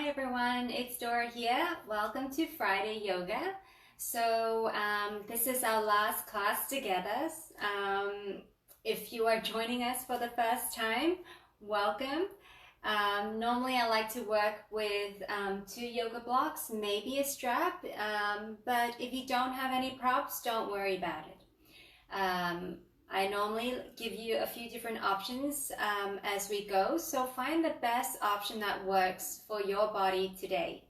Hi everyone, it's Dora here. Welcome to Friday Yoga. This is our last class together. If you are joining us for the first time, welcome. Normally I like to work with 2 yoga blocks, maybe a strap, but if you don't have any props, don't worry about it. I normally give you a few different options as we go, so find the best option that works for your body today.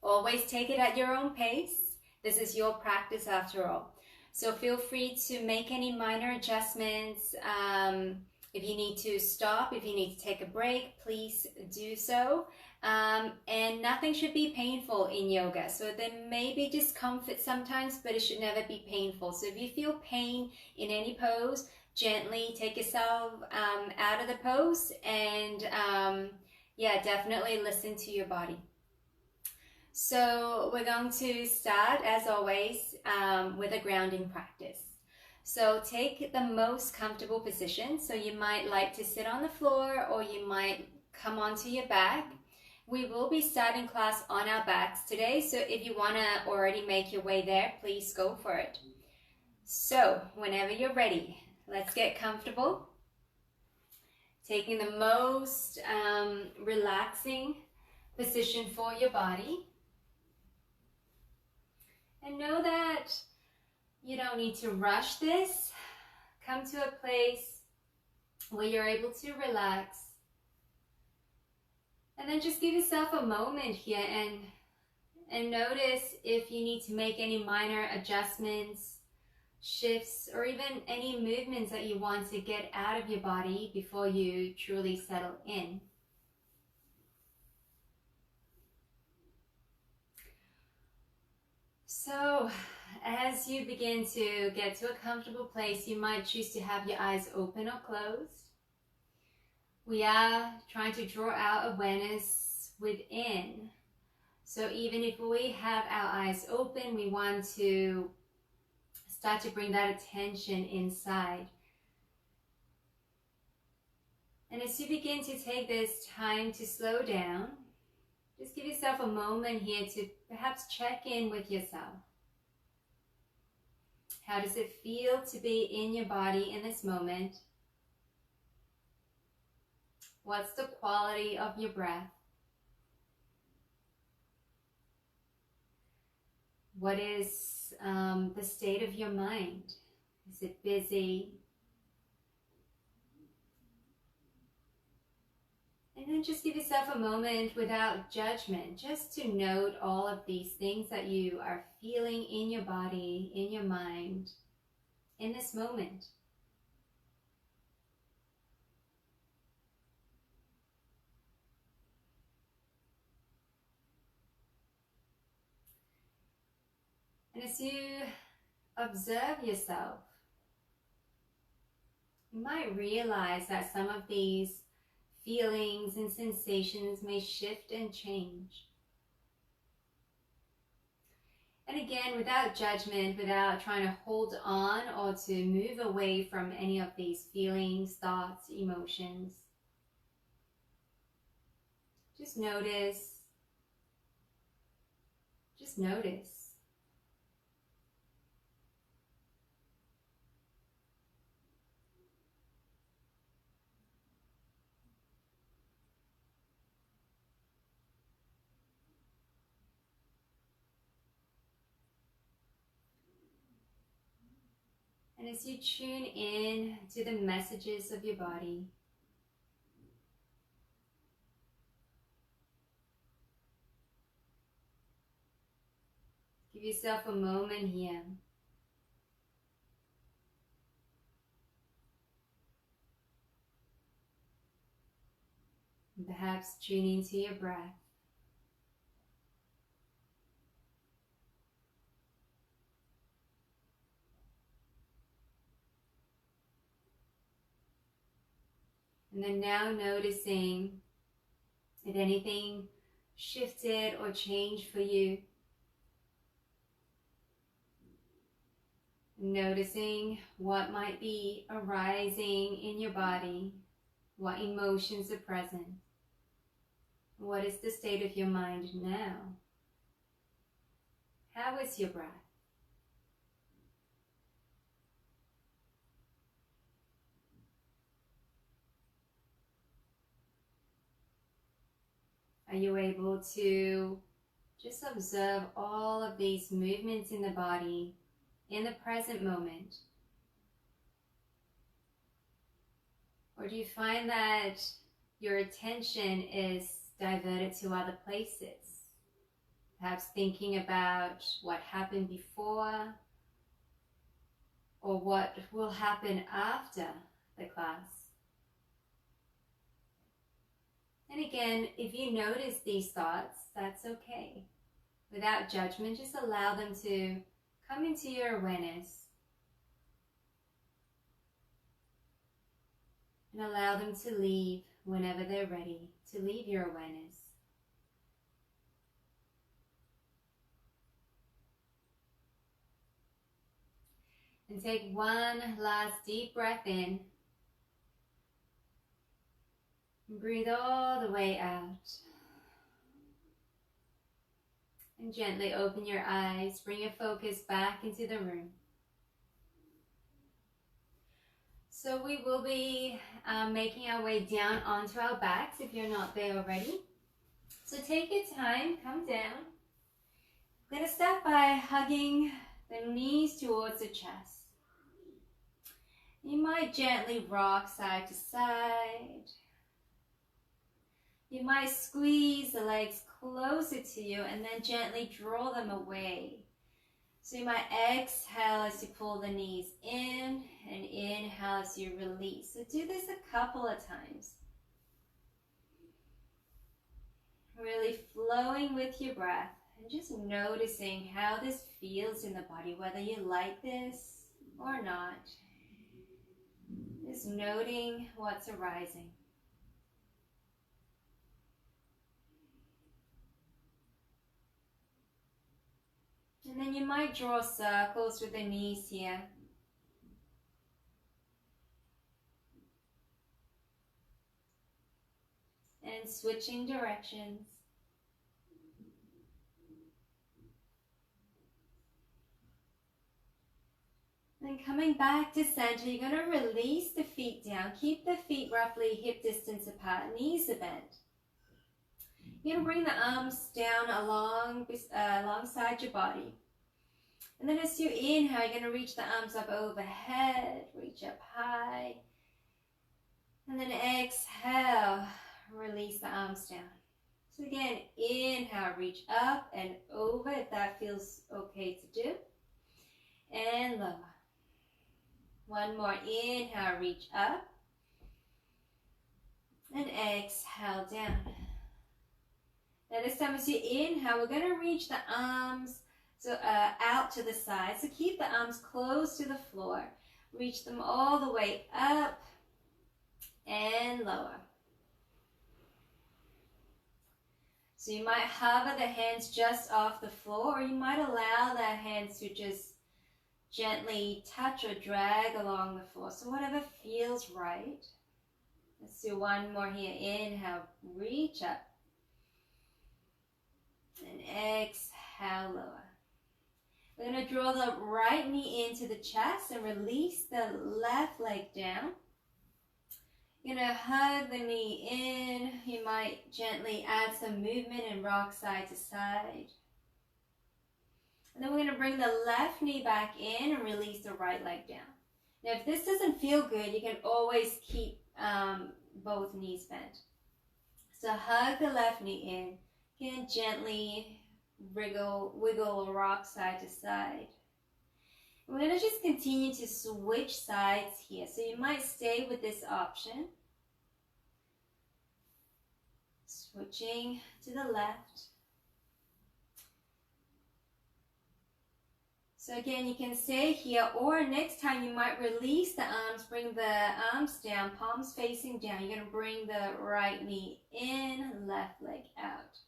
Always take it at your own pace. This is your practice after all. So feel free to make any minor adjustments. If you need to stop, if you need to take a break, please do so. And nothing should be painful in yoga. So there may be discomfort sometimes, but it should never be painful. So if you feel pain in any pose, gently take yourself out of the pose and definitely listen to your body. So we're going to start, as always, with a grounding practice. So take the most comfortable position. So you might like to sit on the floor or you might come onto your back. We will be starting class on our backs today. So if you want to already make your way there, please go for it. So whenever you're ready, let's get comfortable. Taking the most relaxing position for your body. And know that you don't need to rush this. Come to a place where you're able to relax. And then just give yourself a moment here and notice if you need to make any minor adjustments, shifts, or even any movements that you want to get out of your body before you truly settle in. So, as you begin to get to a comfortable place, you might choose to have your eyes open or closed. We are trying to draw our awareness within. So even if we have our eyes open, we want to start to bring that attention inside. And as you begin to take this time to slow down, just give yourself a moment here to perhaps check in with yourself. How does it feel to be in your body in this moment? What's the quality of your breath? What is the state of your mind? Is it busy? And then just give yourself a moment without judgment, just to note all of these things that you are feeling in your body, in your mind, in this moment. And as you observe yourself, you might realize that some of these feelings and sensations may shift and change. And again, without judgment, without trying to hold on or to move away from any of these feelings, thoughts, emotions. Just notice. Just notice. And as you tune in to the messages of your body, give yourself a moment here. And perhaps tune into your breath. And then now noticing if anything shifted or changed for you. Noticing what might be arising in your body, what emotions are present. What is the state of your mind now? How is your breath? Are you able to just observe all of these movements in the body in the present moment? Or do you find that your attention is diverted to other places? Perhaps thinking about what happened before or what will happen after the class. And again, if you notice these thoughts, that's okay. Without judgment, just allow them to come into your awareness and allow them to leave whenever they're ready to leave your awareness. And take one last deep breath in. And breathe all the way out. And gently open your eyes. Bring your focus back into the room. So we will be making our way down onto our backs if you're not there already. So take your time, come down. I'm going to start by hugging the knees towards the chest. You might gently rock side to side. You might squeeze the legs closer to you and then gently draw them away. So you might exhale as you pull the knees in and inhale as you release. So do this a couple of times. Really flowing with your breath and just noticing how this feels in the body, whether you like this or not. Just noting what's arising. And then you might draw circles with the knees here. And switching directions. Then coming back to center, you're going to release the feet down. Keep the feet roughly hip distance apart, knees are bent. You're going to bring the arms down alongside your body. And then as you inhale, you're going to reach the arms up overhead, reach up high. And then exhale, release the arms down. So again, inhale, reach up and over if that feels okay to do. And lower. One more, inhale, reach up. And exhale down. Now this time as you inhale, we're going to reach the arms out to the side. So keep the arms close to the floor. Reach them all the way up and lower. So you might hover the hands just off the floor, or you might allow the hands to just gently touch or drag along the floor. So whatever feels right. Let's do one more here. Inhale, reach up. And exhale, lower. We're going to draw the right knee into the chest and release the left leg down. You're going to hug the knee in. You might gently add some movement and rock side to side. And then we're going to bring the left knee back in and release the right leg down. Now if this doesn't feel good, you can always keep both knees bent. So hug the left knee in. Again, gently wiggle or rock side to side. We're going to just continue to switch sides here. So you might stay with this option. Switching to the left. So again, you can stay here, or next time you might release the arms, bring the arms down, palms facing down. You're going to bring the right knee in, left leg out.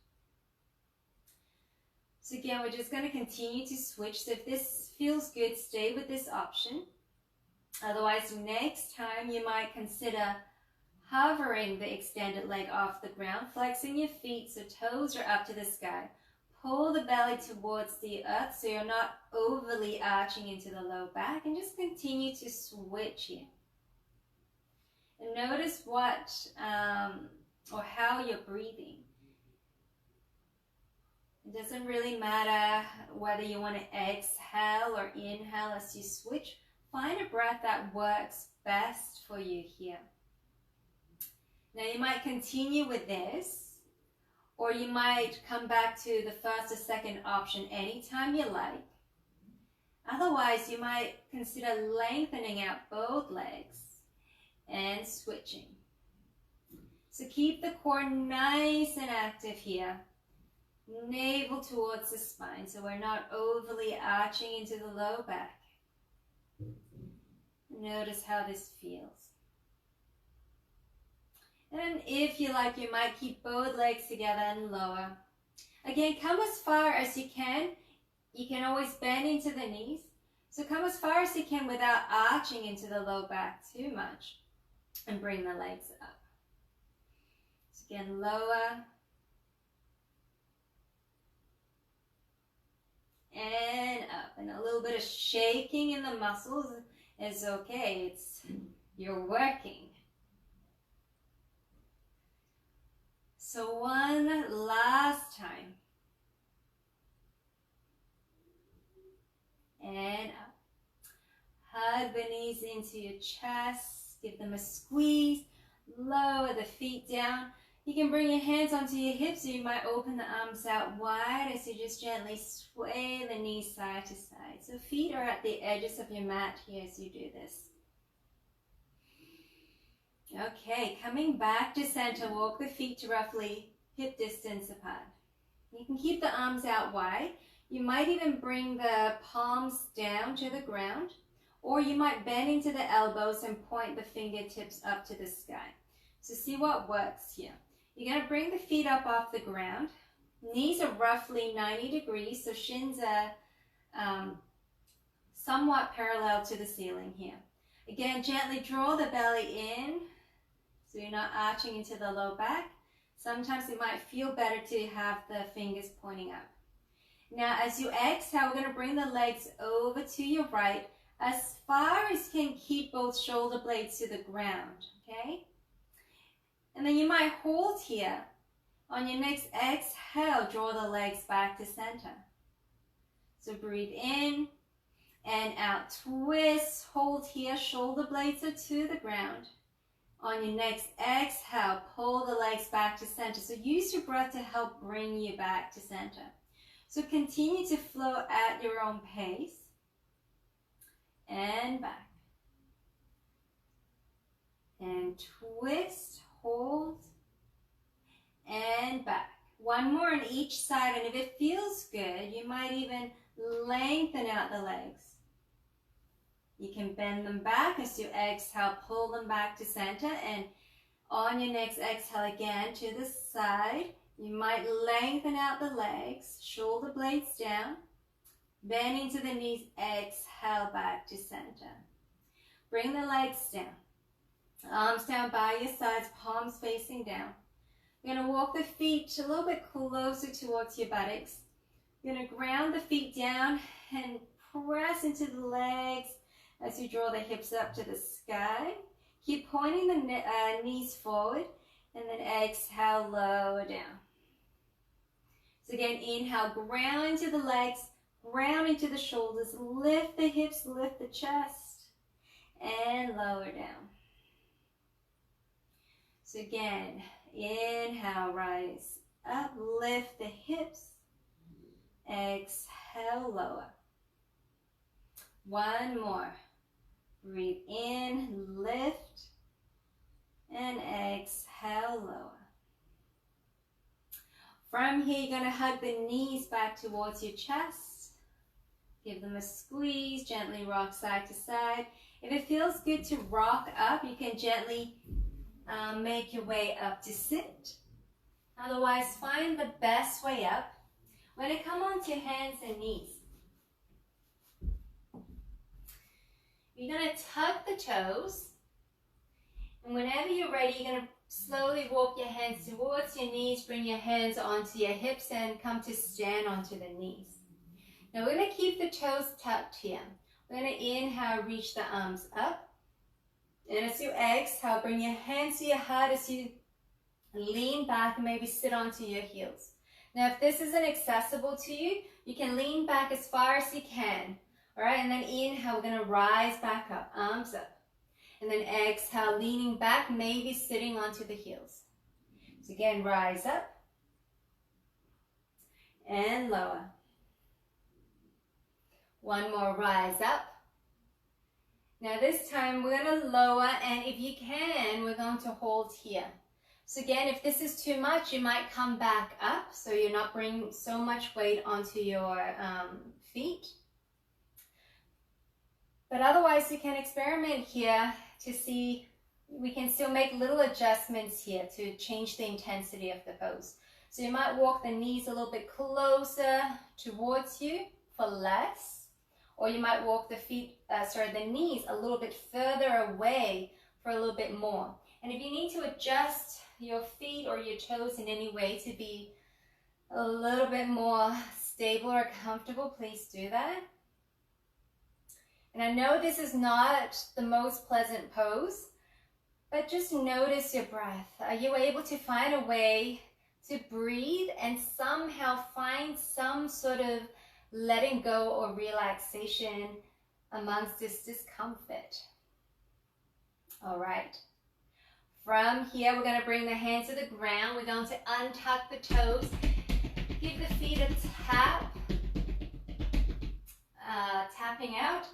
So again, we're just going to continue to switch. So if this feels good, stay with this option. Otherwise, next time you might consider hovering the extended leg off the ground, flexing your feet so toes are up to the sky. Pull the belly towards the earth so you're not overly arching into the low back, and just continue to switch here. And notice what or how you're breathing. It doesn't really matter whether you want to exhale or inhale as you switch. Find a breath that works best for you here. Now you might continue with this, or you might come back to the first or second option anytime you like. Otherwise, you might consider lengthening out both legs and switching. So keep the core nice and active here. Navel towards the spine, so we're not overly arching into the low back. Notice how this feels. And if you like, you might keep both legs together and lower. Again, come as far as you can. You can always bend into the knees. So come as far as you can without arching into the low back too much. And bring the legs up. So again, lower. And up. And a little bit of shaking in the muscles is okay. You're working. So one last time. And up. Hug the knees into your chest. Give them a squeeze. Lower the feet down. You can bring your hands onto your hips, or you might open the arms out wide as you just gently sway the knees side to side. So feet are at the edges of your mat here as you do this. Okay, coming back to center, walk the feet to roughly hip distance apart. You can keep the arms out wide. You might even bring the palms down to the ground, or you might bend into the elbows and point the fingertips up to the sky. So see what works here. You're going to bring the feet up off the ground. Knees are roughly 90 degrees, so shins are somewhat parallel to the ceiling here. Again, gently draw the belly in, so you're not arching into the low back. Sometimes it might feel better to have the fingers pointing up. Now, as you exhale, we're going to bring the legs over to your right as far as you can. Keep both shoulder blades to the ground, okay? And then you might hold here. On your next exhale, draw the legs back to center. So breathe in and out. Twist, hold here, shoulder blades are to the ground. On your next exhale, pull the legs back to center. So use your breath to help bring you back to center. So continue to flow at your own pace. And back. And twist, hold, and back. One more on each side, and if it feels good, you might even lengthen out the legs. You can bend them back as you exhale, pull them back to center, and on your next exhale again to the side, you might lengthen out the legs, shoulder blades down, bend into the knees, exhale back to center. Bring the legs down. Arms down by your sides, palms facing down. You're going to walk the feet a little bit closer towards your buttocks. You're going to ground the feet down and press into the legs as you draw the hips up to the sky. Keep pointing the knees forward, and then exhale, lower down. So again, inhale, ground into the legs, ground into the shoulders, lift the hips, lift the chest, and lower down. So again, inhale, rise up, lift the hips, exhale, lower. One more. Breathe in, lift, and exhale, lower. From here, you're going to hug the knees back towards your chest. Give them a squeeze, gently rock side to side. If it feels good to rock up, you can gently make your way up to sit. Otherwise, find the best way up. We're going to come onto hands and knees. You're going to tuck the toes And whenever you're ready, you're going to slowly walk your hands towards your knees, bring your hands onto your hips and come to stand onto the knees. Now we're going to keep the toes tucked here. We're going to inhale, reach the arms up. And as you exhale, bring your hands to your heart as you lean back and maybe sit onto your heels. Now if this isn't accessible to you, you can lean back as far as you can. All right, and then inhale, we're going to rise back up, arms up. And then exhale, leaning back, maybe sitting onto the heels. So again, rise up and lower. One more, rise up. Now this time we're going to lower, and if you can, we're going to hold here. So again, if this is too much, you might come back up so you're not bringing so much weight onto your feet. But otherwise, you can experiment here to see, we can still make little adjustments here to change the intensity of the pose. So you might walk the knees a little bit closer towards you for less, or you might walk the the knees a little bit further away for a little bit more. And if you need to adjust your feet or your toes in any way to be a little bit more stable or comfortable, please do that. And I know this is not the most pleasant pose, but just notice your breath. Are you able to find a way to breathe and somehow find some sort of letting go or relaxation amongst this discomfort? All right. From here, we're going to bring the hands to the ground. We're going to untuck the toes. Give the feet a tap, tapping out.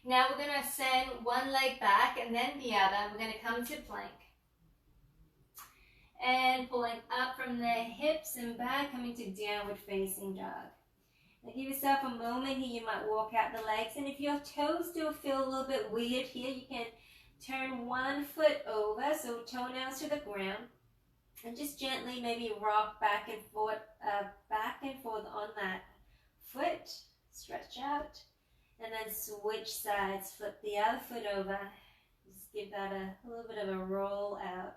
Now we're going to send one leg back and then the other. We're going to come to plank. And pulling up from the hips and back, coming to downward facing dog. Now give yourself a moment here. You might walk out the legs. And if your toes still feel a little bit weird here, you can turn one foot over, so toenails to the ground. And just gently maybe rock back and forth on that foot. Stretch out. And then switch sides, flip the other foot over. Just give that a little bit of a roll out.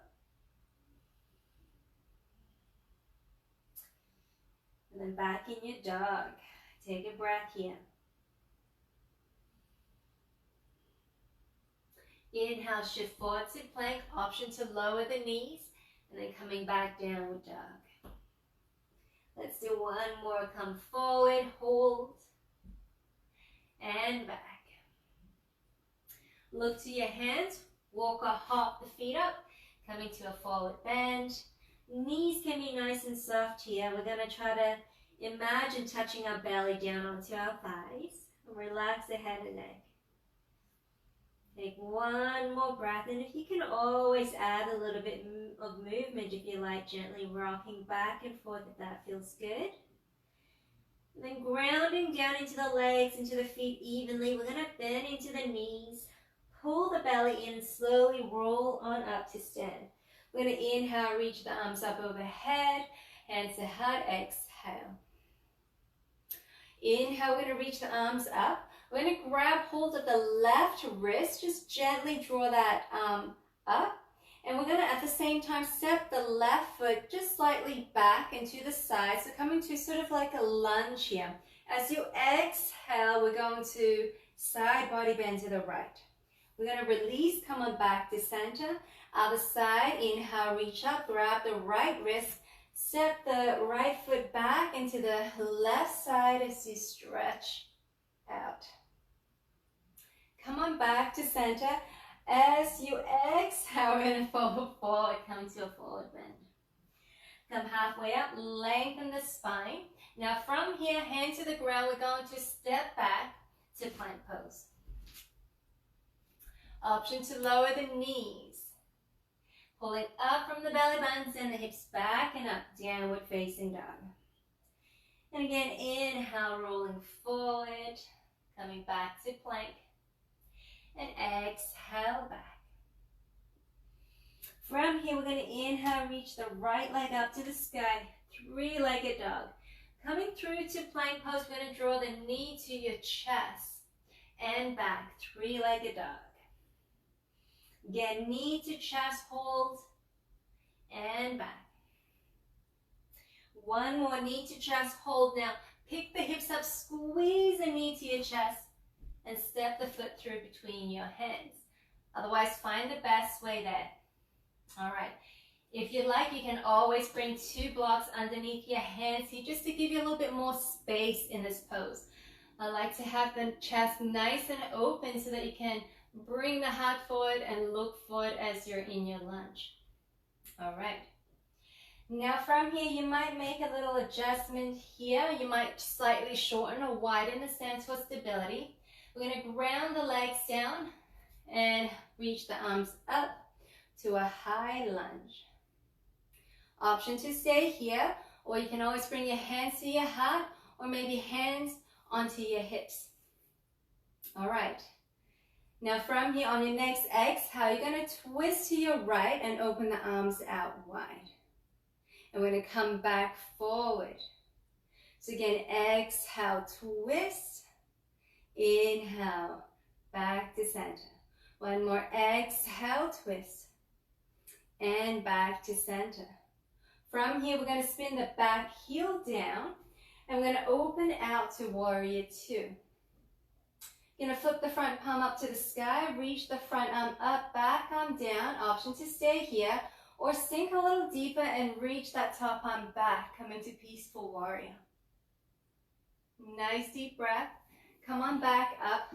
And then back in your dog. Take a breath here. Inhale, shift forward to plank. Option to lower the knees. And then coming back downward dog. Let's do one more. Come forward, hold. And back. Look to your hands, walk or hop the feet up, coming to a forward bend. Knees can be nice and soft here. We're going to try to imagine touching our belly down onto our thighs. And relax the head and neck. Take one more breath, and if you can always add a little bit of movement if you like, gently rocking back and forth if that feels good. And then grounding down into the legs, into the feet evenly. We're going to bend into the knees, pull the belly in, and slowly roll on up to stand. We're going to inhale, reach the arms up overhead, hands to heart, exhale. Inhale, we're going to reach the arms up. We're going to grab hold of the left wrist, just gently draw that arm up. And we're going to, at the same time, step the left foot just slightly back and to the side. So coming to sort of like a lunge here. As you exhale, we're going to side body bend to the right. We're going to release, come on back to center. Other side, inhale, reach up, grab the right wrist. Step the right foot back into the left side as you stretch out. Come on back to center. As you exhale, we're going to fold forward, come to a forward bend. Come halfway up, lengthen the spine. Now from here, hand to the ground, we're going to step back to plank pose. Option to lower the knees. Pulling up from the belly button, send the hips back and up, downward facing dog. And again, inhale, rolling forward, coming back to plank. And exhale back. From here, we're going to inhale, reach the right leg up to the sky, three-legged dog. Coming through to plank pose, we're going to draw the knee to your chest and back, three-legged dog. Again, knee to chest hold and back. One more, knee to chest hold. Now pick the hips up, squeeze the knee to your chest, and step the foot through between your hands. Otherwise, find the best way there. All right. If you like, you can always bring 2 blocks underneath your hands here just to give you a little bit more space in this pose. I like to have the chest nice and open so that you can bring the heart forward and look forward as you're in your lunge. All right. Now from here, you might make a little adjustment here. You might slightly shorten or widen the stance for stability. We're going to ground the legs down and reach the arms up to a high lunge. Option to stay here, or you can always bring your hands to your heart, or maybe hands onto your hips. All right. Now from here, on your next exhale, you're going to twist to your right and open the arms out wide. And we're going to come back forward. So again, exhale, twist. Inhale, back to center. One more, exhale, twist. And back to center. From here, we're going to spin the back heel down, and we're going to open out to warrior 2. You're going to flip the front palm up to the sky, reach the front arm up, back arm down. Option to stay here, or sink a little deeper and reach that top arm back. Come into peaceful warrior. Nice deep breath. Come on back up.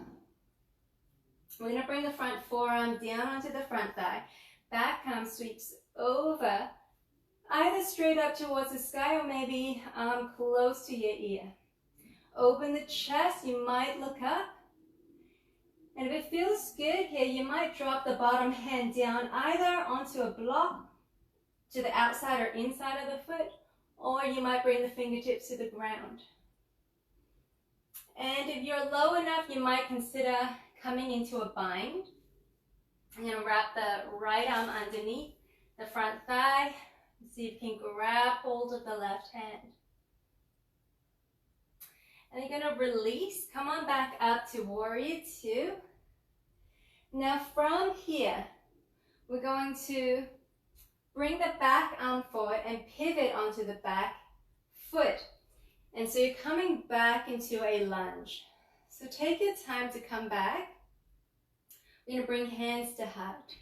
We're going to bring the front forearm down onto the front thigh. Back arm sweeps over, either straight up towards the sky or maybe close to your ear. Open the chest, you might look up. And if it feels good here, you might drop the bottom hand down either onto a block to the outside or inside of the foot, or you might bring the fingertips to the ground. And if you're low enough, you might consider coming into a bind. I'm going to wrap the right arm underneath the front thigh. See if you can grab hold of the left hand. And you're going to release. Come on back up to warrior 2. Now from here, we're going to bring the back arm forward and pivot onto the back foot. And so you're coming back into a lunge. So take your time to come back. We're going to bring hands to heart.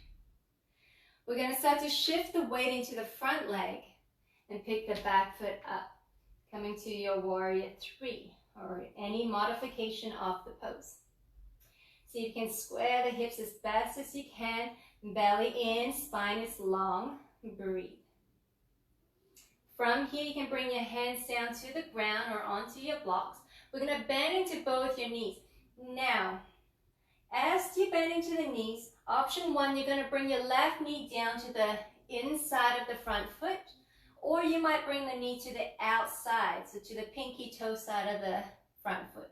We're going to start to shift the weight into the front leg and pick the back foot up, coming to your warrior 3 or any modification of the pose. So you can square the hips as best as you can, belly in, spine is long, breathe. From here, you can bring your hands down to the ground or onto your blocks. We're going to bend into both your knees. Now, as you bend into the knees, option 1, you're going to bring your left knee down to the inside of the front foot, or you might bring the knee to the outside, so to the pinky toe side of the front foot.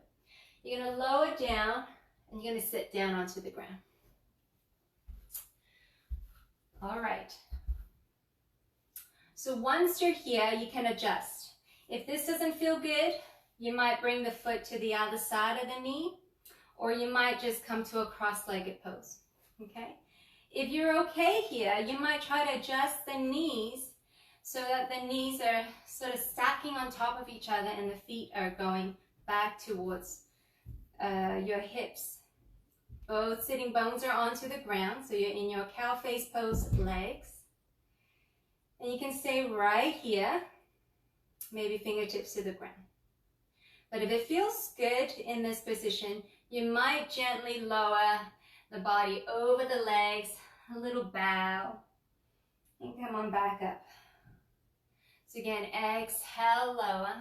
You're going to lower down, and you're going to sit down onto the ground. All right. So once you're here, you can adjust. If this doesn't feel good, you might bring the foot to the other side of the knee, or you might just come to a cross-legged pose, okay? If you're okay here, you might try to adjust the knees so that the knees are sort of stacking on top of each other and the feet are going back towards your hips. Both sitting bones are onto the ground, so you're in your cow face pose legs. And you can stay right here, maybe fingertips to the ground. But if it feels good in this position, you might gently lower the body over the legs, a little bow, and come on back up. So again, exhale, lower,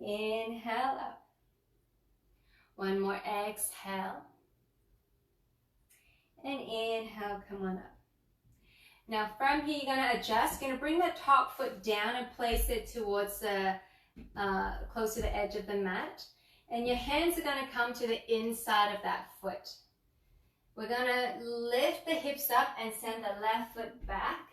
inhale up. One more exhale, and inhale, come on up. Now from here, you're going to adjust. You're going to bring the top foot down and place it towards the, close to the edge of the mat. And your hands are going to come to the inside of that foot. We're going to lift the hips up and send the left foot back.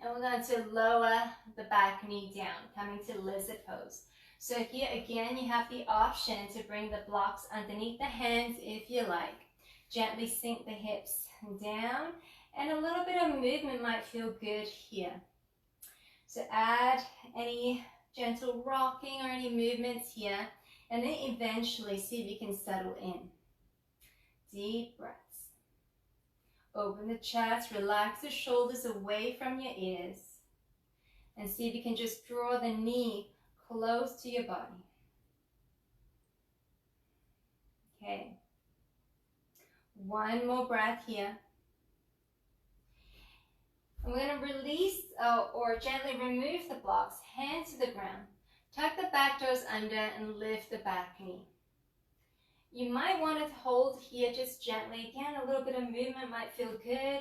And we're going to lower the back knee down, coming to lizard pose. So here again, you have the option to bring the blocks underneath the hands if you like. Gently sink the hips down, and a little bit of movement might feel good here. So add any gentle rocking or any movements here, and then eventually see if you can settle in. Deep breaths. Open the chest, relax the shoulders away from your ears, and see if you can just draw the knee close to your body. Okay. One more breath here. I'm going to release or gently remove the blocks, hands to the ground. Tuck the back toes under and lift the back knee. You might want to hold here just gently. Again, a little bit of movement might feel good.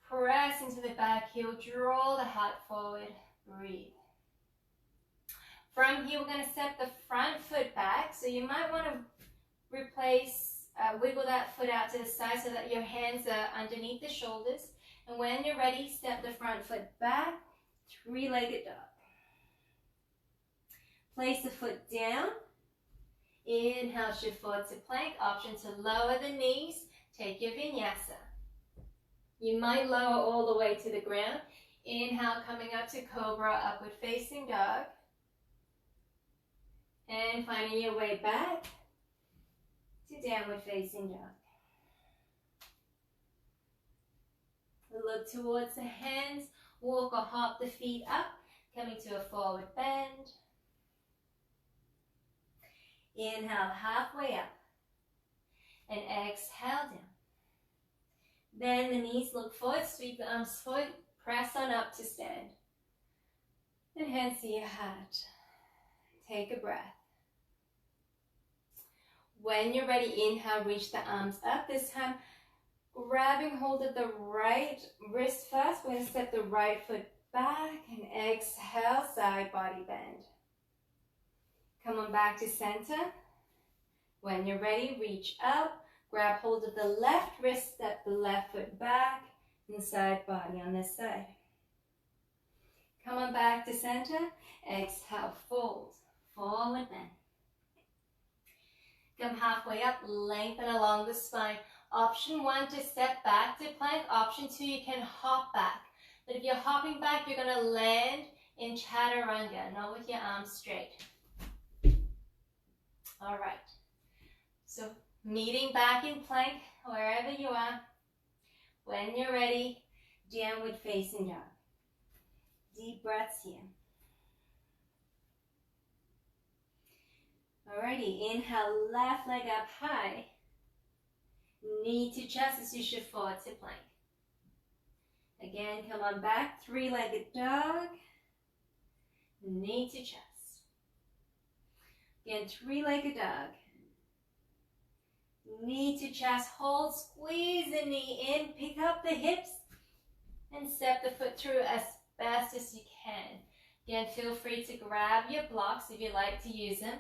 Press into the back heel, draw the heart forward, breathe. From here, we're going to step the front foot back. So you might want to wiggle that foot out to the side so that your hands are underneath the shoulders. And when you're ready, step the front foot back, three-legged dog. Place the foot down. Inhale, shift forward to plank. Option to lower the knees. Take your vinyasa. You might lower all the way to the ground. Inhale, coming up to cobra, upward facing dog. And finding your way back to downward facing dog. Look towards the hands. Walk or hop the feet up, coming to a forward bend. Inhale, halfway up, and exhale down. Bend the knees, look forward, sweep the arms forward, press on up to stand. And hands to your heart. Take a breath. When you're ready, inhale, reach the arms up. This time, grabbing hold of the right wrist first. We're going to step the right foot back and exhale, side body bend. Come on back to center. When you're ready, reach up, grab hold of the left wrist, step the left foot back, and side body on this side. Come on back to center. Exhale, fold, forward bend. Come halfway up, lengthen along the spine. Option 1 to step back to plank. Option 2, you can hop back. But if you're hopping back, you're going to land in chaturanga, not with your arms straight. All right. So meeting back in plank, wherever you are. When you're ready, downward facing dog. Deep breaths here. Alrighty, inhale, left leg up high. Knee to chest as you shift forward to plank. Again, come on back, three-legged dog. Knee to chest. Again, three-legged dog. Knee to chest, hold, squeeze the knee in, pick up the hips, and step the foot through as fast as you can. Again, feel free to grab your blocks if you like to use them.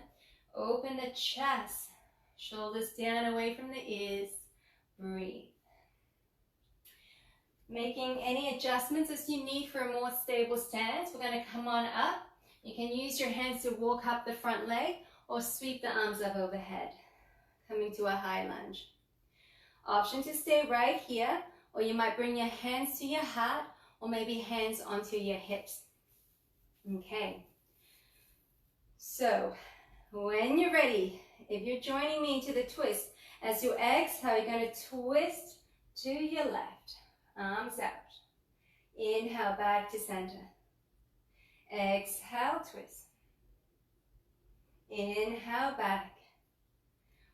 Open the chest, shoulders down away from the ears. Breathe. Making any adjustments as you need for a more stable stance. We're going to come on up. You can use your hands to walk up the front leg or sweep the arms up overhead, coming to a high lunge. Option to stay right here, or you might bring your hands to your heart or maybe hands onto your hips. Okay. So, when you're ready, if you're joining me into the twist, as you exhale, you're going to twist to your left, arms out. Inhale, back to center. Exhale, twist. Inhale, back.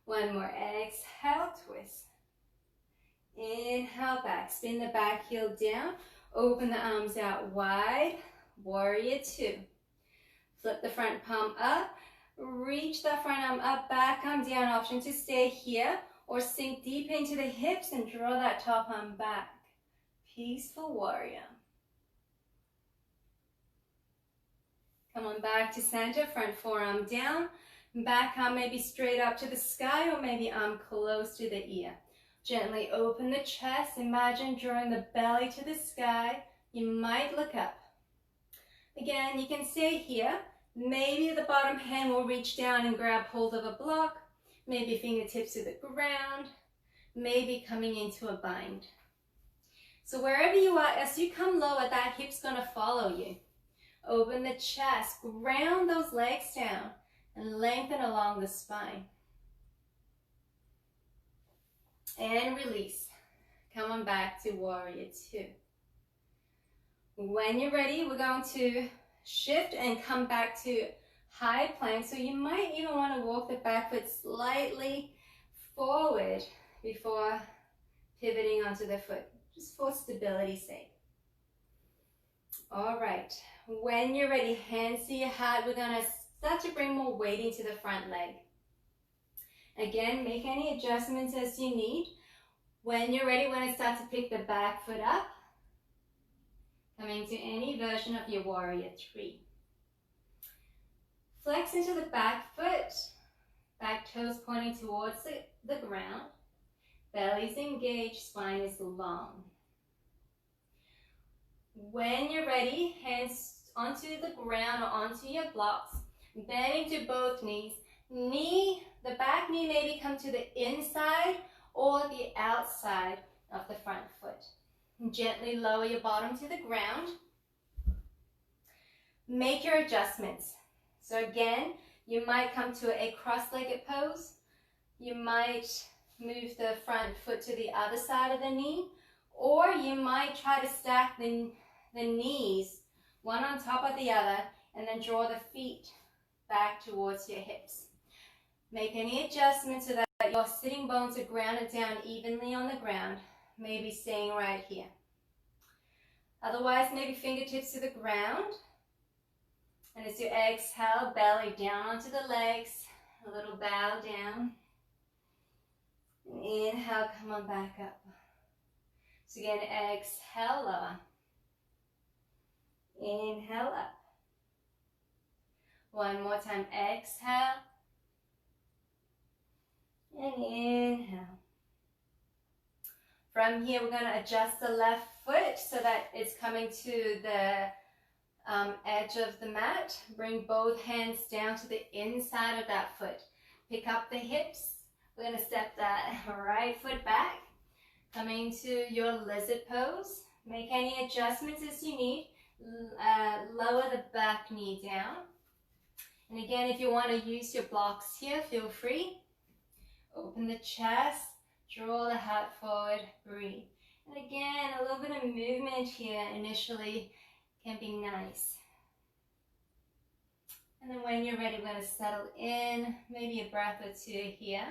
One more, exhale, twist. Inhale, back. Spin the back heel down. Open the arms out wide. Warrior 2. Flip the front palm up. Reach the front arm up, back arm down. Option to stay here or sink deep into the hips and draw that top arm back. Peaceful warrior. Come on back to center, front forearm down. Back arm maybe straight up to the sky or maybe arm close to the ear. Gently open the chest. Imagine drawing the belly to the sky. You might look up. Again, you can stay here. Maybe the bottom hand will reach down and grab hold of a block. Maybe fingertips to the ground. maybe coming into a bind. So wherever you are, as you come lower, that hip's gonna follow you. Open the chest, ground those legs down, and lengthen along the spine. And release. Come on back to warrior two. When you're ready, we're going to shift and come back to high plank. So you might even want to walk the back foot slightly forward before pivoting onto the foot, just for stability's sake. All right, when you're ready, hands to your heart, we're gonna start to bring more weight into the front leg. Again, make any adjustments as you need. When you're ready, we're gonna start to pick the back foot up, coming to any version of your warrior three. Flex into the back foot, back toes pointing towards the ground. Belly's engaged, spine is long. When you're ready, hands onto the ground or onto your blocks, bending to both knees. The back knee maybe come to the inside or the outside of the front foot. Gently lower your bottom to the ground. Make your adjustments. So again, you might come to a cross-legged pose. You might move the front foot to the other side of the knee, or you might try to stack the knees one on top of the other and then draw the feet back towards your hips. Make any adjustments so that your sitting bones are grounded down evenly on the ground, maybe staying right here. Otherwise, maybe fingertips to the ground. And as you exhale, belly down onto the legs, a little bow down. And inhale, come on back up. So again, exhale, lower. Inhale, up. One more time, exhale. And inhale. From here, we're going to adjust the left foot so that it's coming to the edge of the mat. Bring both hands down to the inside of that foot. Pick up the hips. We're going to step that right foot back. Coming to your lizard pose. Make any adjustments as you need. Lower the back knee down. And again, if you want to use your blocks here, feel free. Open the chest. Draw the heart forward, breathe. And again, a little bit of movement here initially can be nice. And then when you're ready, we're going to settle in, maybe a breath or two here.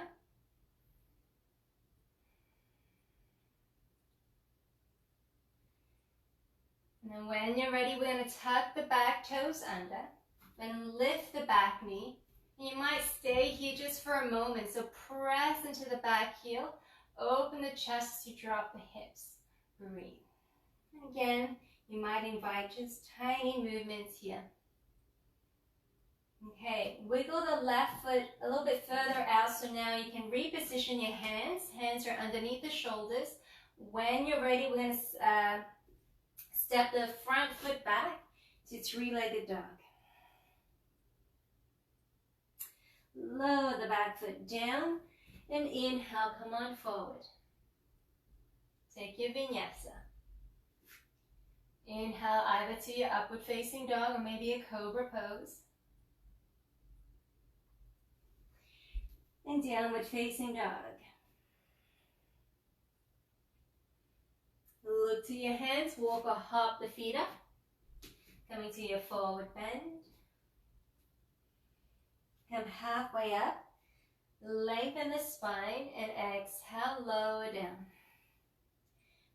And then when you're ready, we're going to tuck the back toes under and lift the back knee. And you might stay here just for a moment, so press into the back heel. Open the chest to drop the hips. Breathe. And again, you might invite just tiny movements here. Okay, wiggle the left foot a little bit further out, so now you can reposition your hands. Hands are underneath the shoulders. When you're ready, we're going to step the front foot back to three-legged dog. Lower the back foot down. And inhale, come on forward. Take your vinyasa. Inhale either to your upward facing dog or maybe a cobra pose. And downward facing dog. Look to your hands, walk or hop the feet up. Coming to your forward bend. Come halfway up. Lengthen the spine and exhale, lower down.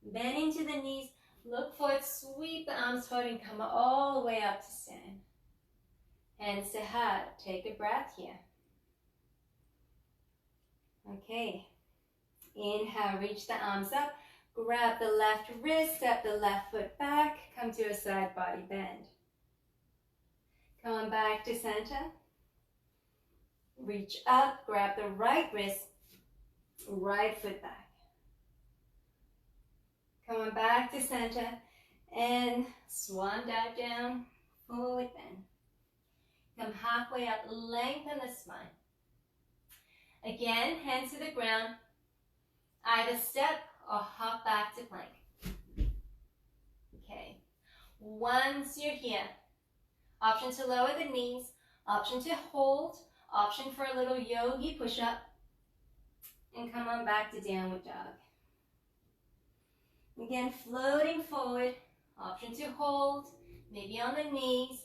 Bend into the knees, look forward, sweep the arms forward and come all the way up to stand. Hands to heart, take a breath here. Okay, inhale, reach the arms up, grab the left wrist, step the left foot back, come to a side body bend. Come on back to center. Reach up, grab the right wrist, right foot back. Come on back to center and swan dive down, forward bend. Come halfway up, lengthen the spine. Again, hands to the ground, Either step or hop back to plank. Okay. Once you're here, option to lower the knees, option to hold, option for a little yogi push-up, and come on back to downward dog. Again, floating forward, option to hold, maybe on the knees,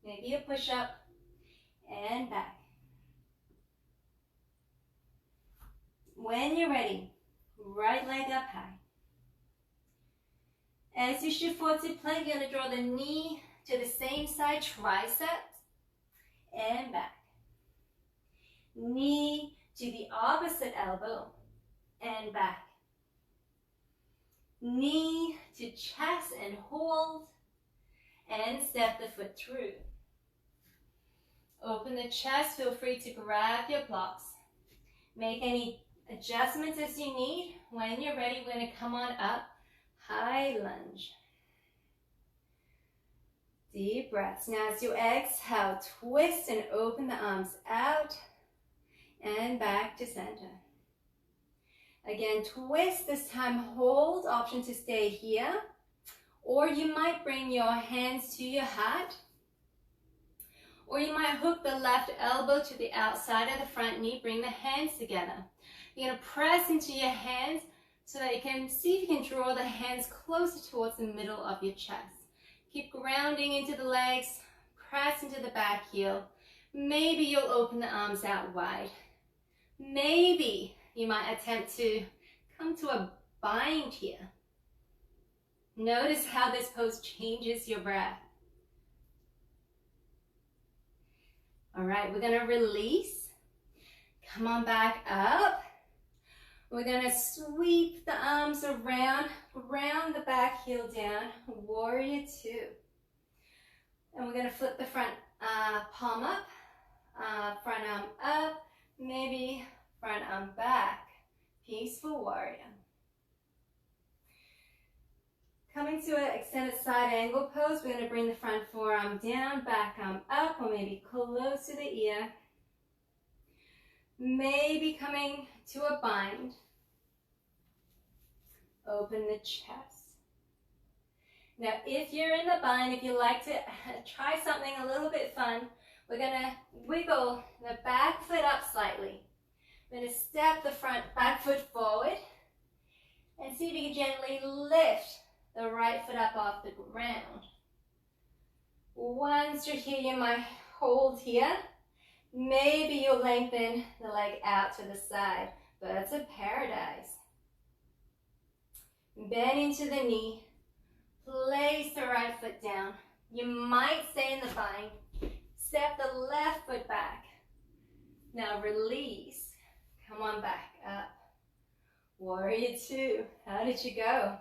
maybe a push-up, and back. When you're ready, right leg up high. As you shift forward to plank, you're going to draw the knee to the same side, triceps, and back. Knee to the opposite elbow, and back. Knee to chest and hold, and step the foot through. Open the chest, feel free to grab your blocks. Make any adjustments as you need. When you're ready, we're going to come on up, high lunge. Deep breaths. Now as you exhale, twist and open the arms out and back to center. Again, twist, this time hold, option to stay here. Or you might bring your hands to your heart. Or you might hook the left elbow to the outside of the front knee, bring the hands together. You're going to press into your hands so that you can see if you can draw the hands closer towards the middle of your chest. Keep grounding into the legs, press into the back heel. Maybe you'll open the arms out wide. Maybe you might attempt to come to a bind here. Notice how this pose changes your breath. All right, we're going to release. Come on back up. We're going to sweep the arms around, ground the back heel down, warrior two. And we're going to flip the front palm up, front arm up, maybe front arm back, peaceful warrior. Coming to an extended side angle pose, we're going to bring the front forearm down, back arm up, or maybe close to the ear. Maybe coming to a bind. Open the chest. Now, if you're in the bind, if you like to try something a little bit fun, we're going to wiggle the back foot up slightly. We're going to step the front back foot forward and see if you can gently lift the right foot up off the ground. Once you're here, you might hold here. Maybe you'll lengthen the leg out to the side. Birds of paradise. Bend into the knee. Place the right foot down. You might stay in the bind. Step the left foot back. Now release. Come on back up. Warrior two. How did you go?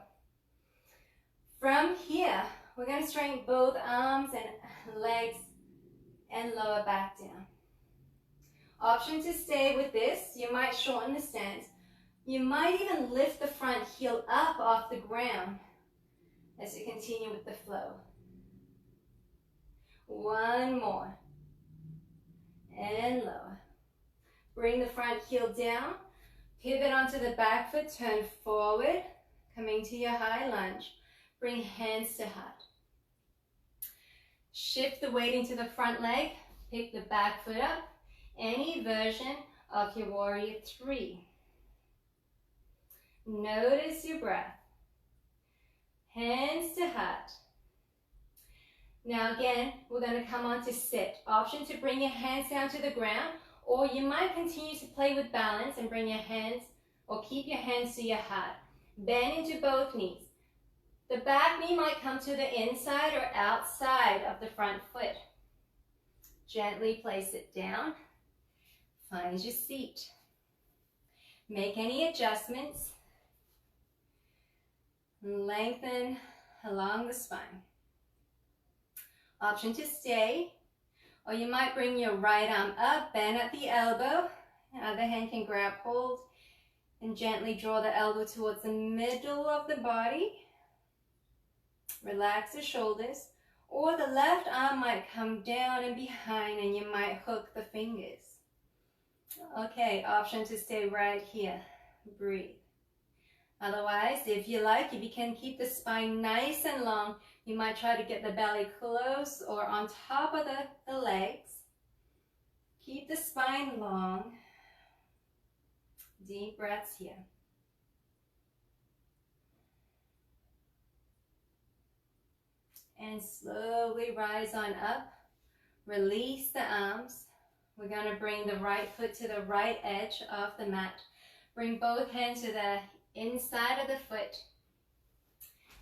From here, we're going to straighten both arms and legs and lower back down. Option to stay with this. You might shorten the stance. You might even lift the front heel up off the ground as you continue with the flow. One more. And lower. Bring the front heel down. Pivot onto the back foot. Turn forward. Coming to your high lunge. Bring hands to heart. Shift the weight into the front leg. Pick the back foot up. Any version of your warrior three. Notice your breath. Hands to heart. Now again, we're going to come on to sit. Option to bring your hands down to the ground, or you might continue to play with balance and bring your hands, or keep your hands to your heart. Bend into both knees. The back knee might come to the inside or outside of the front foot. Gently place it down. Find your seat. Make any adjustments. Lengthen along the spine. Option to stay, or you might bring your right arm up, bend at the elbow. The other hand can grab hold and gently draw the elbow towards the middle of the body. Relax the shoulders, or the left arm might come down and behind and you might hook the fingers. Okay, option to stay right here. breathe. Otherwise, if you like, if you can keep the spine nice and long, you might try to get the belly close or on top of the legs. Keep the spine long. Deep breaths here. And slowly rise on up. Release the arms. We're going to bring the right foot to the right edge of the mat. Bring both hands to the inside of the foot.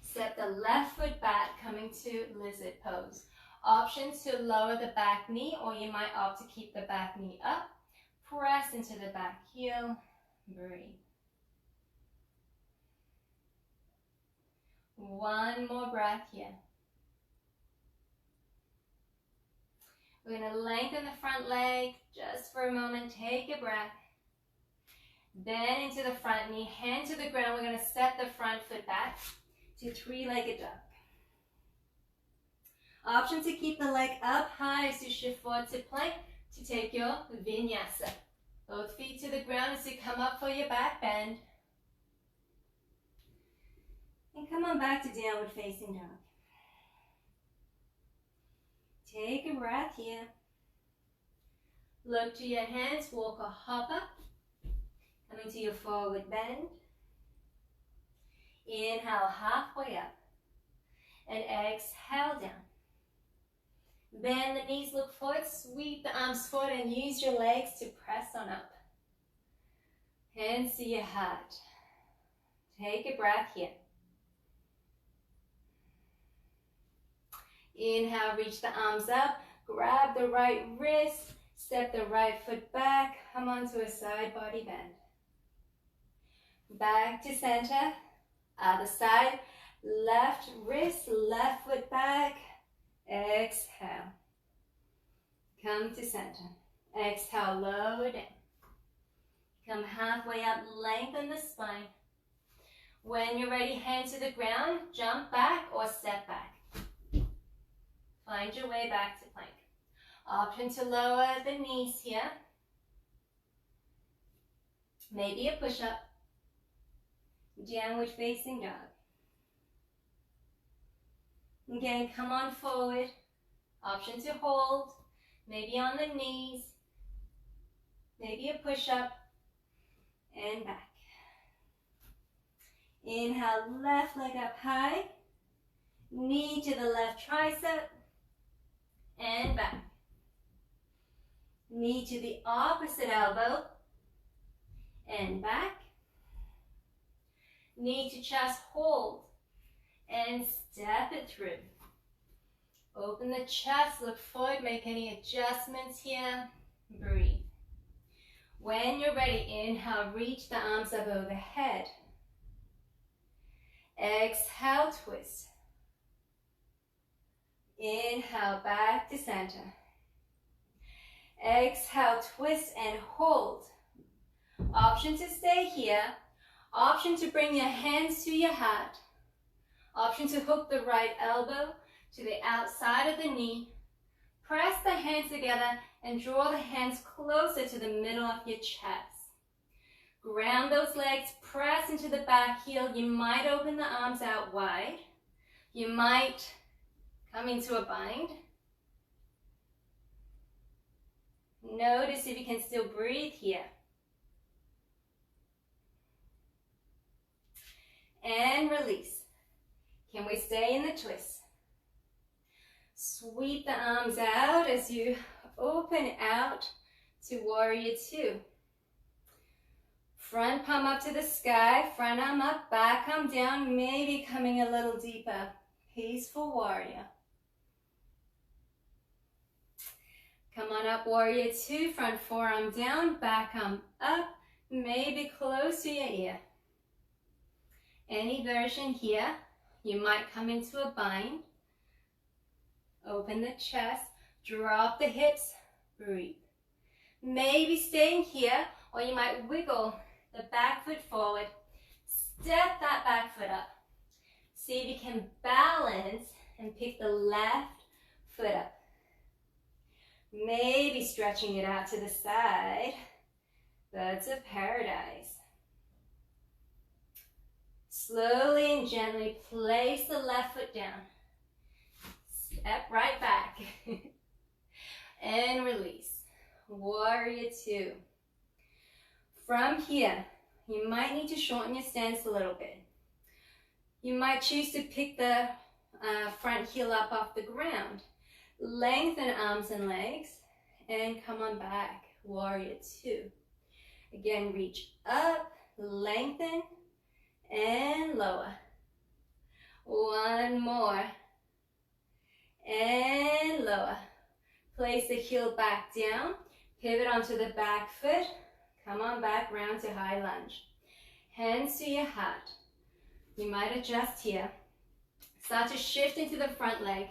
Step the left foot back, coming to lizard pose. Option to lower the back knee, or you might opt to keep the back knee up. Press into the back heel. Breathe. One more breath here. We're going to lengthen the front leg just for a moment. Take a breath. Bend into the front knee, hand to the ground. We're going to step the front foot back to three-legged dog. Option to keep the leg up high as you shift forward to plank to take your vinyasa. Both feet to the ground as you come up for your back bend. And come on back to downward facing dog. Take a breath here. Look to your hands, walk or hop up. Coming to your forward bend. Inhale halfway up. And exhale down. Bend the knees, look forward, sweep the arms forward and use your legs to press on up. Hands to your heart. Take a breath here. Inhale, reach the arms up, grab the right wrist, step the right foot back, come onto a side body bend. Back to center, other side, left wrist, left foot back, exhale. Come to center, exhale, lower down. Come halfway up, lengthen the spine. When you're ready, hand to the ground, jump back or step back. Find your way back to plank. Option to lower the knees here. Maybe a push-up. Downward facing dog. Again, come on forward. Option to hold. Maybe on the knees. Maybe a push-up. And back. Inhale, left leg up high. Knee to the left tricep. And back. Knee to the opposite elbow. And back. Knee to chest, hold. And step it through. Open the chest, look forward, make any adjustments here. Breathe. When you're ready, inhale, reach the arms up overhead. Exhale, twist. Inhale, back to center. Exhale, twist and hold. Option to stay here. Option to bring your hands to your heart. Option to hook the right elbow to the outside of the knee. Press the hands together and draw the hands closer to the middle of your chest. Ground those legs, press into the back heel. You might open the arms out wide. You might come into a bind. Notice if you can still breathe here. And release. Can we stay in the twist? Sweep the arms out as you open out to warrior two. Front palm up to the sky, front arm up, back arm down, maybe coming a little deeper. Peaceful warrior. Come on up, warrior two, front forearm down, back arm up, maybe close to your ear. Any version here, you might come into a bind. Open the chest, drop the hips, breathe. Maybe staying here, or you might wiggle the back foot forward, step that back foot up. See if you can balance and pick the left foot up. Maybe stretching it out to the side. Birds of paradise. Slowly and gently place the left foot down. Step right back. And release. Warrior two. From here, you might need to shorten your stance a little bit. You might choose to pick the front heel up off the ground. Lengthen arms and legs and come on back. Warrior two. Again, reach up, lengthen, and lower. One more. And lower. Place the heel back down. Pivot onto the back foot. Come on back, round to high lunge. Hands to your heart. You might adjust here. Start to shift into the front leg.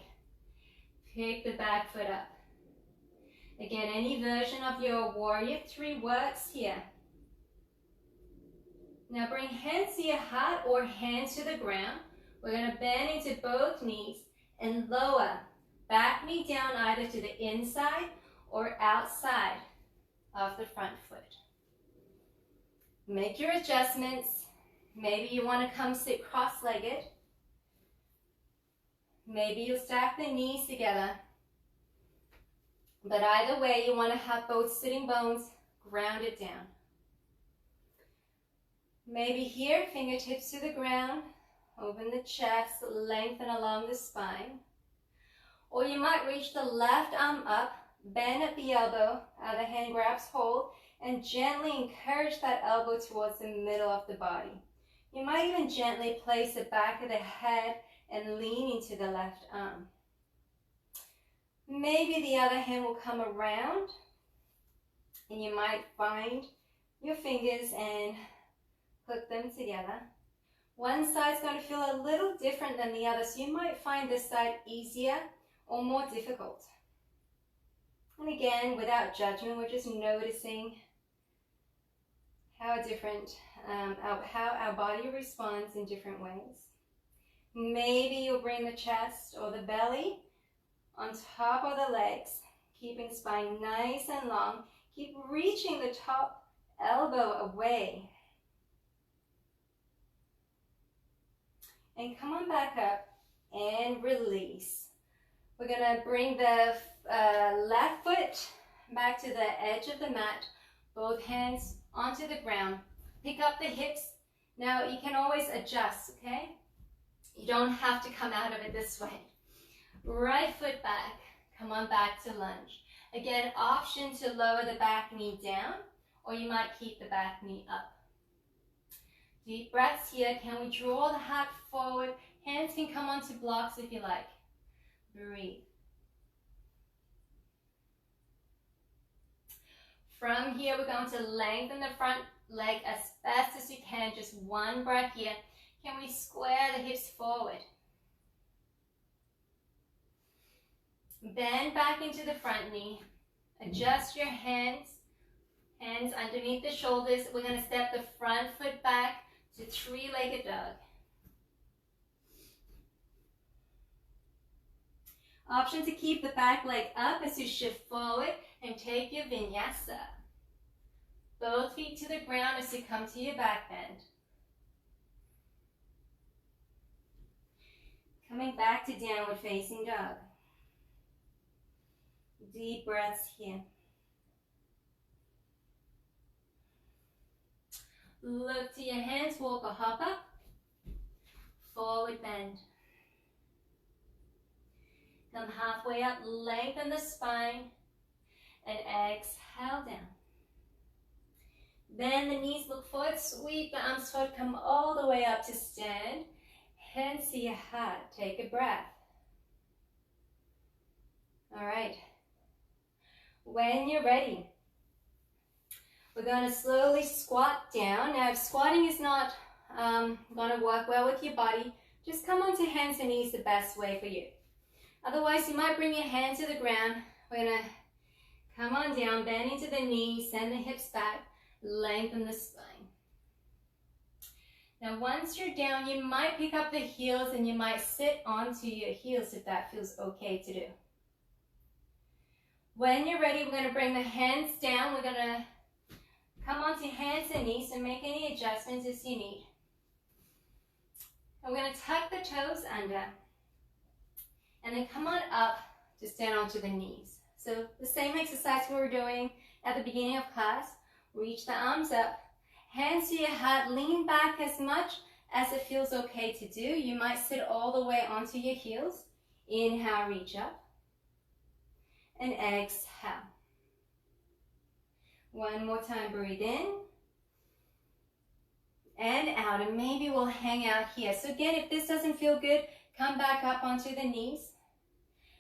Pick the back foot up. Again, any version of your warrior three works here. Now bring hands to your heart or hands to the ground. We're going to bend into both knees and lower. Back knee down either to the inside or outside of the front foot. Make your adjustments. Maybe you want to come sit cross-legged. Maybe you'll stack the knees together. But either way, you want to have both sitting bones grounded down. Maybe here, fingertips to the ground. Open the chest, lengthen along the spine. Or you might reach the left arm up, bend at the elbow, other hand grabs hold, and gently encourage that elbow towards the middle of the body. You might even gently place the back of the head and lean into the left arm. Maybe the other hand will come around, and you might find your fingers and hook them together. One side's going to feel a little different than the other, so you might find this side easier or more difficult. And again, without judgment, we're just noticing how our body responds in different ways. Maybe you'll bring the chest or the belly on top of the legs, keeping spine nice and long. Keep reaching the top elbow away. And come on back up and release. We're going to bring the left foot back to the edge of the mat, both hands onto the ground. Pick up the hips. Now you can always adjust, okay? You don't have to come out of it this way. Right foot back, come on back to lunge. Again, option to lower the back knee down, or you might keep the back knee up. Deep breaths here. Can we draw the heart forward? Hands can come onto blocks if you like. Breathe. From here, we're going to lengthen the front leg as fast as you can. Just one breath here. Can we square the hips forward? Bend back into the front knee. Adjust your hands underneath the shoulders. We're going to step the front foot back to three-legged dog. Option to keep the back leg up as you shift forward and take your vinyasa. Both feet to the ground as you come to your back bend. Coming back to downward facing dog. Deep breaths here. Look to your hands, walk or hop up. Forward bend. Come halfway up, lengthen the spine, and exhale down. Bend the knees, look forward, sweep the arms forward, come all the way up to stand. Hands to your heart, take a breath. All right. When you're ready, we're going to slowly squat down. Now, if squatting is not going to work well with your body, just come onto hands and knees the best way for you. Otherwise, you might bring your hands to the ground. We're going to come on down, bend into the knees, send the hips back, lengthen the spine. Now, once you're down, you might pick up the heels and you might sit onto your heels if that feels okay to do. When you're ready, we're going to bring the hands down. We're going to come onto hands and knees and make any adjustments as you need. And we're going to tuck the toes under and then come on up to stand onto the knees. So the same exercise we were doing at the beginning of class. Reach the arms up, hands to your heart, lean back as much as it feels okay to do. You might sit all the way onto your heels. Inhale, reach up, and exhale. One more time, breathe in and out, and maybe we'll hang out here. So again, if this doesn't feel good, come back up onto the knees.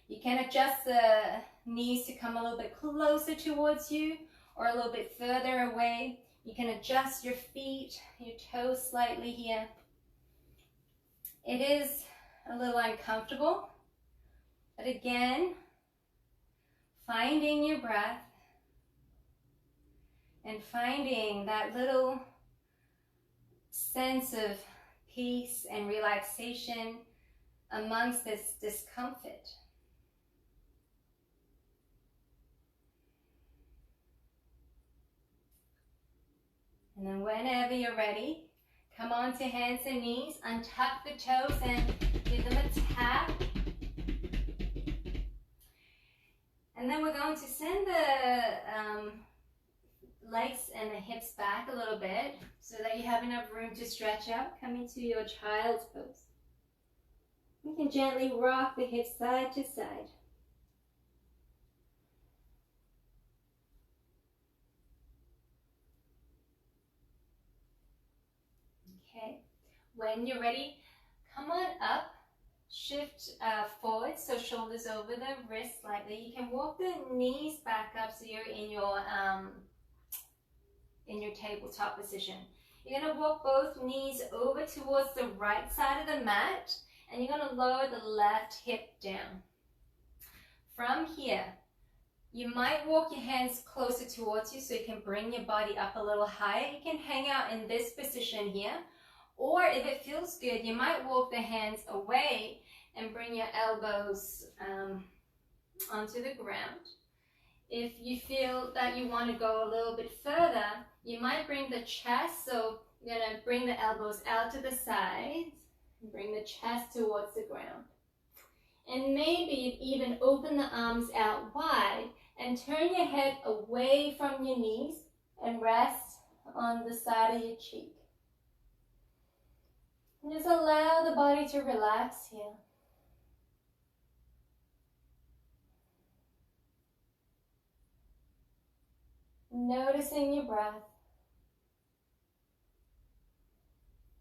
You can adjust the knees to come a little bit closer towards you or a little bit further away. You can adjust your feet, your toes slightly here. It is a little uncomfortable, but again, finding your breath and finding that little sense of peace and relaxation amongst this discomfort. And then whenever you're ready, come onto hands and knees, untuck the toes and give them a tap. And then we're going to send the legs and the hips back a little bit so that you have enough room to stretch out, coming to your child's pose. You can gently rock the hips side to side. Okay, when you're ready, come on up, shift forward, so shoulders over the wrists slightly. You can walk the knees back up so you're in your tabletop position. You're going to walk both knees over towards the right side of the mat, and you're going to lower the left hip down. From here, you might walk your hands closer towards you so you can bring your body up a little higher. You can hang out in this position here, or if it feels good, you might walk the hands away and bring your elbows onto the ground. If you feel that you want to go a little bit further, you might bring the chest, so you're going to bring the elbows out to the sides, and bring the chest towards the ground. And maybe even open the arms out wide and turn your head away from your knees and rest on the side of your cheek. And just allow the body to relax here. Noticing your breath.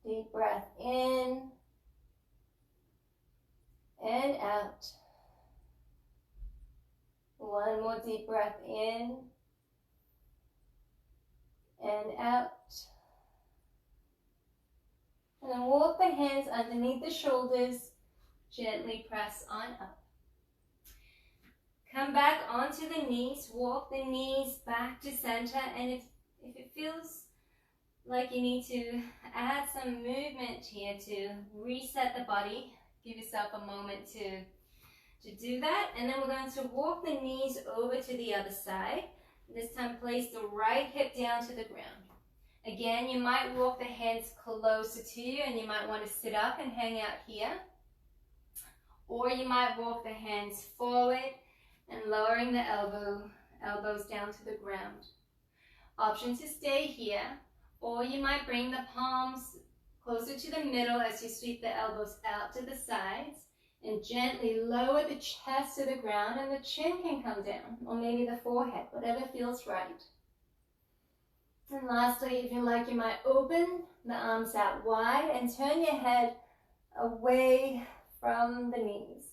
Deep breath in and out. One more deep breath in and out. And then walk the hands underneath the shoulders. Gently press on up. Come back onto the knees. Walk the knees back to center. And if it feels like you need to add some movement here to reset the body, give yourself a moment to do that. And then we're going to walk the knees over to the other side. This time place the right hip down to the ground. Again, you might walk the hands closer to you and you might want to sit up and hang out here. Or you might walk the hands forward and lowering the elbows down to the ground. Option to stay here, or you might bring the palms closer to the middle as you sweep the elbows out to the sides and gently lower the chest to the ground, and the chin can come down, or maybe the forehead, whatever feels right. And lastly, if you like, you might open the arms out wide and turn your head away from the knees.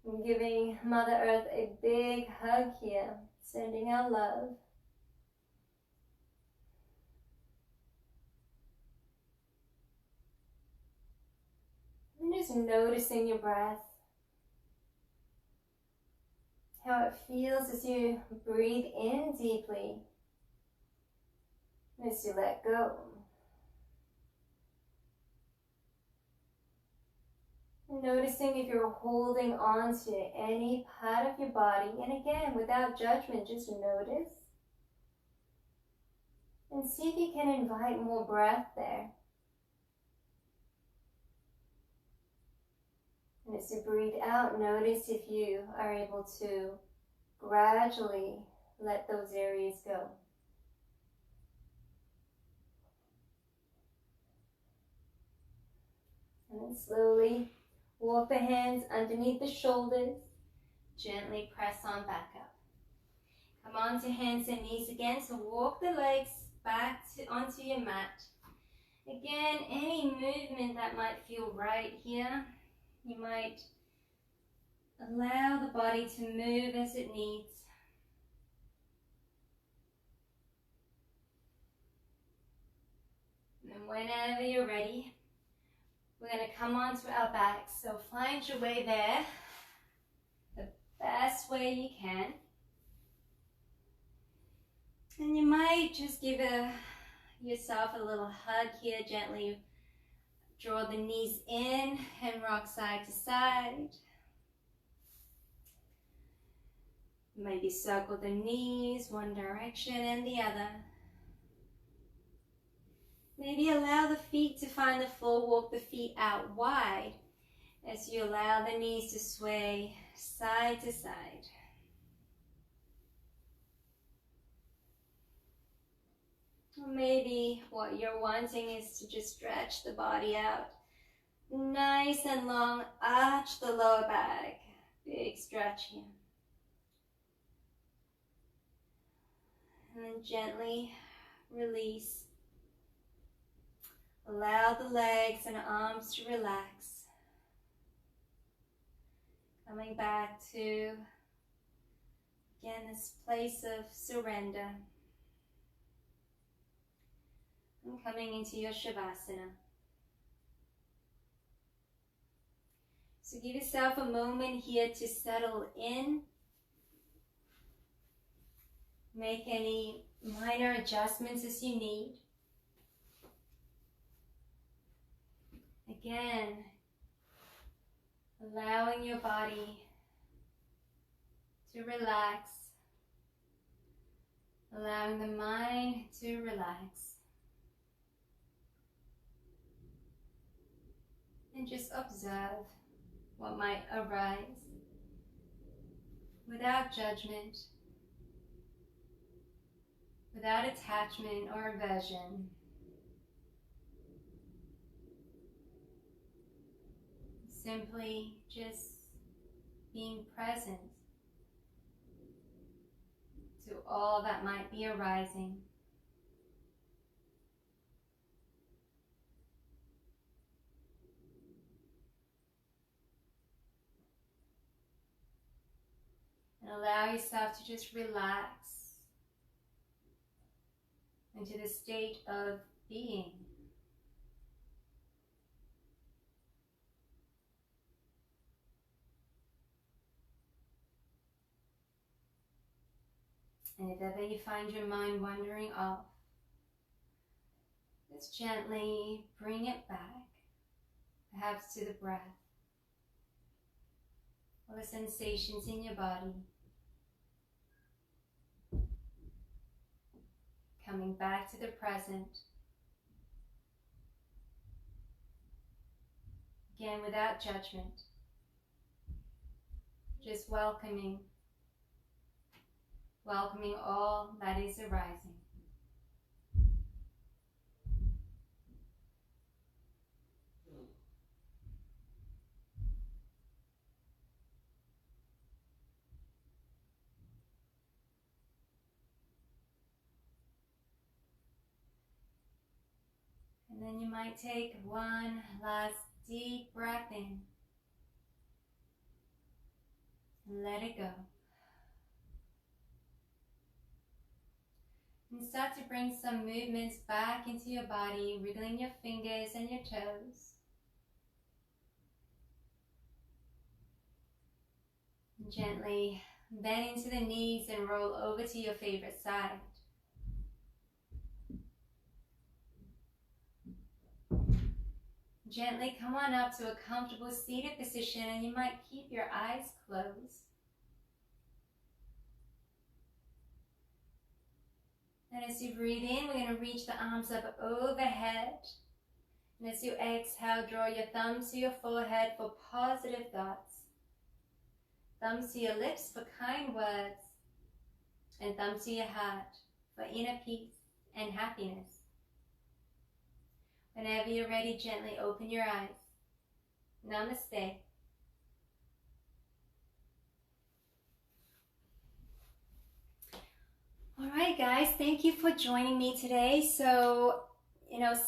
And giving Mother Earth a big hug here, sending our love. And just noticing your breath. How it feels as you breathe in deeply. As you let go. Noticing if you're holding on to any part of your body, and again, without judgment, just notice. And see if you can invite more breath there. And as you breathe out, notice if you are able to gradually let those areas go. And then slowly walk the hands underneath the shoulders. Gently press on back up. Come onto hands and knees again. So walk the legs back onto your mat. Again, any movement that might feel right here, you might allow the body to move as it needs. And whenever you're ready, we're going to come onto our backs. So find your way there the best way you can. And you might just give yourself a little hug here. Gently draw the knees in and rock side to side. Maybe circle the knees one direction and the other. Maybe allow the feet to find the floor. Walk the feet out wide as you allow the knees to sway side to side. Or maybe what you're wanting is to just stretch the body out nice and long. Arch the lower back. Big stretch here. And then gently release. Allow the legs and arms to relax. Coming back to, again, this place of surrender. And coming into your Shavasana. So give yourself a moment here to settle in. Make any minor adjustments as you need. Again, allowing your body to relax, allowing the mind to relax. And just observe what might arise without judgment, without attachment or aversion. Simply just being present to all that might be arising. And allow yourself to just relax into the state of being. And if ever you find your mind wandering off, just gently bring it back, perhaps to the breath, or the sensations in your body. Coming back to the present. Again, without judgment. Just welcoming all that is arising. And then you might take one last deep breath in and let it go. And start to bring some movements back into your body, wriggling your fingers and your toes. And gently bend into the knees and roll over to your favorite side. Gently come on up to a comfortable seated position, and you might keep your eyes closed. And as you breathe in, we're going to reach the arms up overhead. And as you exhale, draw your thumbs to your forehead for positive thoughts. Thumbs to your lips for kind words. And thumbs to your heart for inner peace and happiness. Whenever you're ready, gently open your eyes. Namaste. All right, guys, thank you for joining me today. So,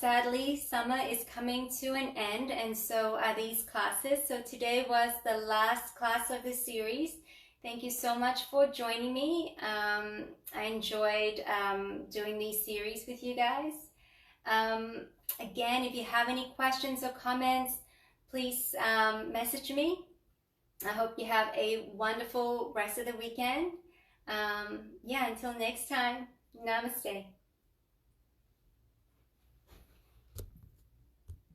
sadly, summer is coming to an end, and so are these classes. So today was the last class of the series. Thank you so much for joining me. I enjoyed doing these series with you guys. Again, if you have any questions or comments, please message me. I hope you have a wonderful rest of the weekend. Until next time, namaste.